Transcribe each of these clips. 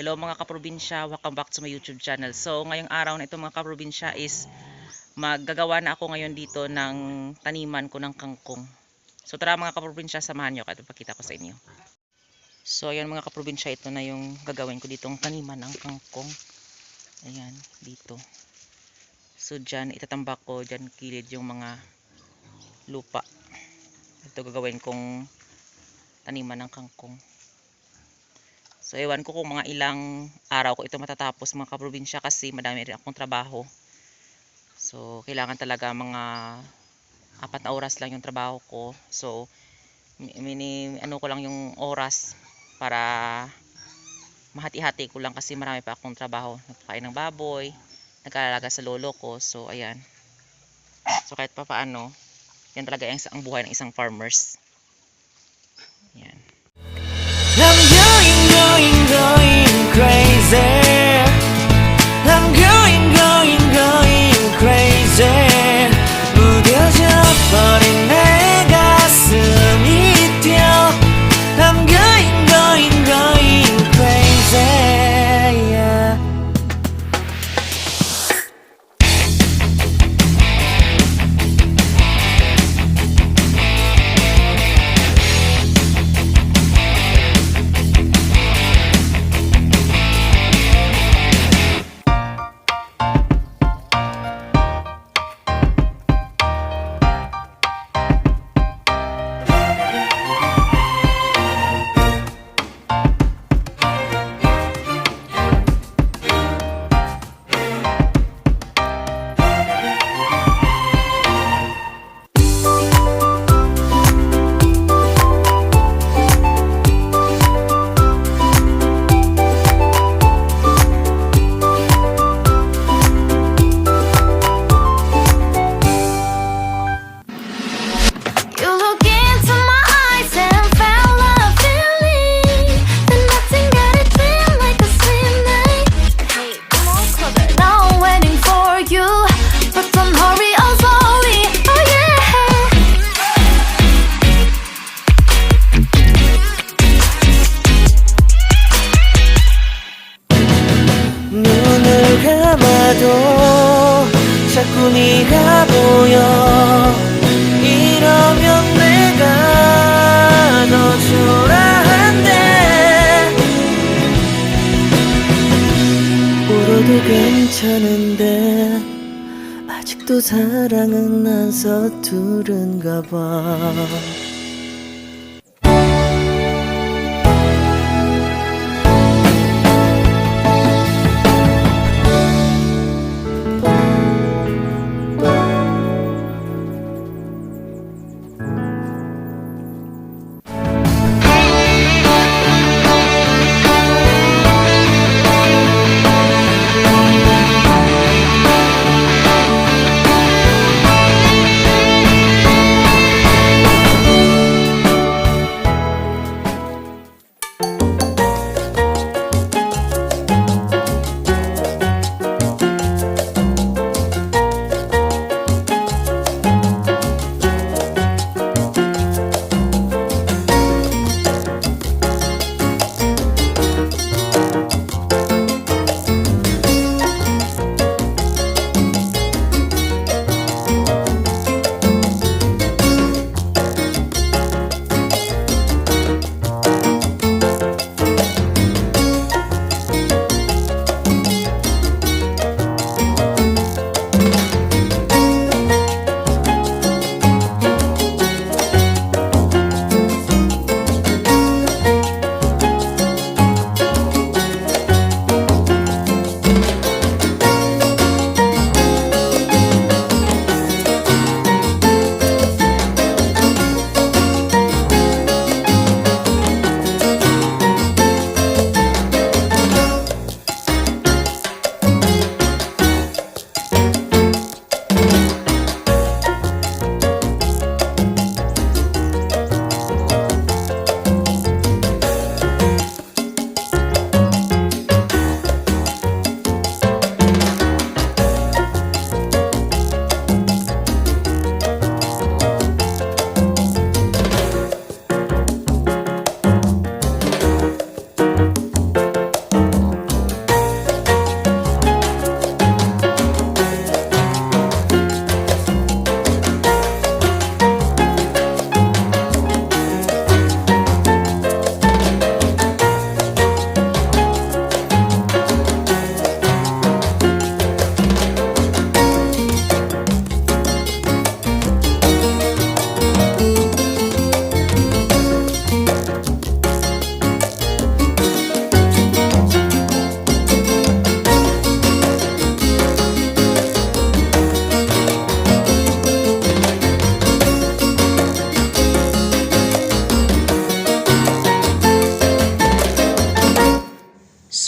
Hello mga kaprobinsya, welcome back to my YouTube channel. So ngayong araw na ito mga kaprobinsya is maggagawa na ako ngayon dito ng taniman ko ng kangkong. So tara mga kaprobinsya, samahan nyo kahit ipakita ko sa inyo. So ayan mga kaprobinsya, ito na yung gagawin ko ditong taniman ng kangkong. Ayan, dito. So dyan, itatambak ko dyan kilid yung mga lupa. Ito gagawin kong taniman ng kangkong. So ewan ko kung mga ilang araw ko ito matatapos mga kaprobinsya kasi madami rin akong trabaho. So kailangan talaga mga 4 na oras lang yung trabaho ko. So ano ko lang yung oras para mahati-hati ko lang kasi marami pa akong trabaho. Nagpakain ng baboy, nag-aalaga sa lolo ko. So ayan. So kahit pa paano, yan talaga ang buhay ng isang farmers. Ayan. Going crazy. I'm going crazy. 무뎌져 버린 내 가슴이 뛰어. I'm going crazy. Yeah. 자꾸 네가 보여. 이러면 내가 더 초라한데. 울어도 괜찮은데 아직도 사랑은 안 서투른가 봐.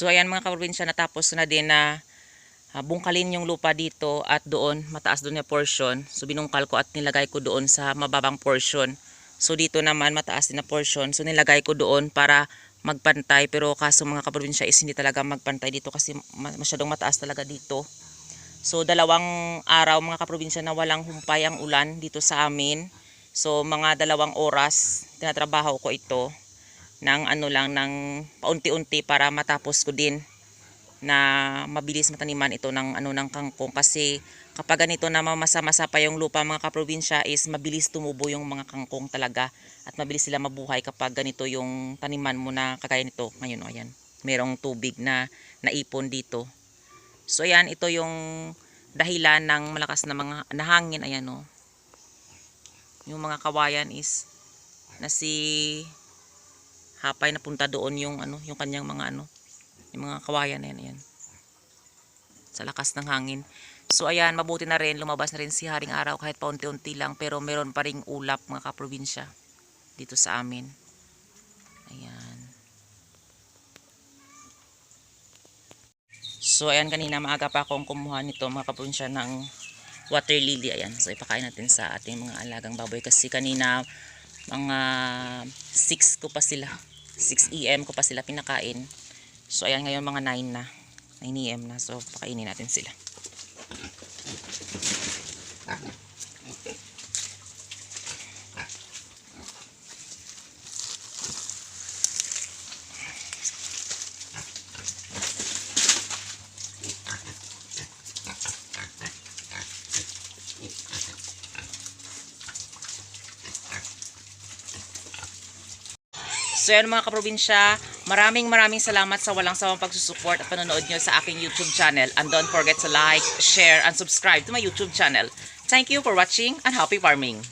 So ayan mga kaprobinsya, natapos ko na din na bungkalin yung lupa dito at doon, mataas doon na portion. So binungkal ko at nilagay ko doon sa mababang portion. So dito naman mataas din na portion. So nilagay ko doon para magpantay. Pero kaso mga kaprobinsya is hindi talaga magpantay dito kasi masyadong mataas talaga dito. So dalawang araw mga kaprobinsya na walang humpay ang ulan dito sa amin. So mga 2 oras tinatrabaho ko ito ng ng paunti-unti para matapos ko din na mabilis mataniman ito ng ng kangkong, kasi kapag ganito na mamasa-masa pa yung lupa mga kaprobinsya is mabilis tumubo yung mga kangkong talaga at mabilis sila mabuhay kapag ganito yung taniman mo na kagaya nito ngayon. Ayan, merong tubig na naipon dito. So ayan, ito yung dahilan ng malakas na mga nahangin. Ayan o, yung mga kawayan is nasi hapay na punta doon yung yung kanyang mga yung mga kawayan na yan, sa lakas ng hangin. So ayan, mabuti na rin, lumabas na rin si Haring Araw kahit paunti-unti lang, pero meron pa ring ulap mga kaprobinsya dito sa amin. Ayan. So ayan, kanina maaga pa akong kumuha nito mga kaprobinsya ng water lily. Ayan, so ipakain natin sa ating mga alagang baboy kasi kanina mga 6 ko pa sila, 6 AM ko pa sila pinakain. So ayan, ngayon mga 9 na, 9 AM na. So pakainin natin sila. So yan mga kaprobinsya, maraming salamat sa walang sawang pagsusupport at panonood nyo sa aking YouTube channel. And don't forget to like, share, and subscribe to my YouTube channel. Thank you for watching and happy farming!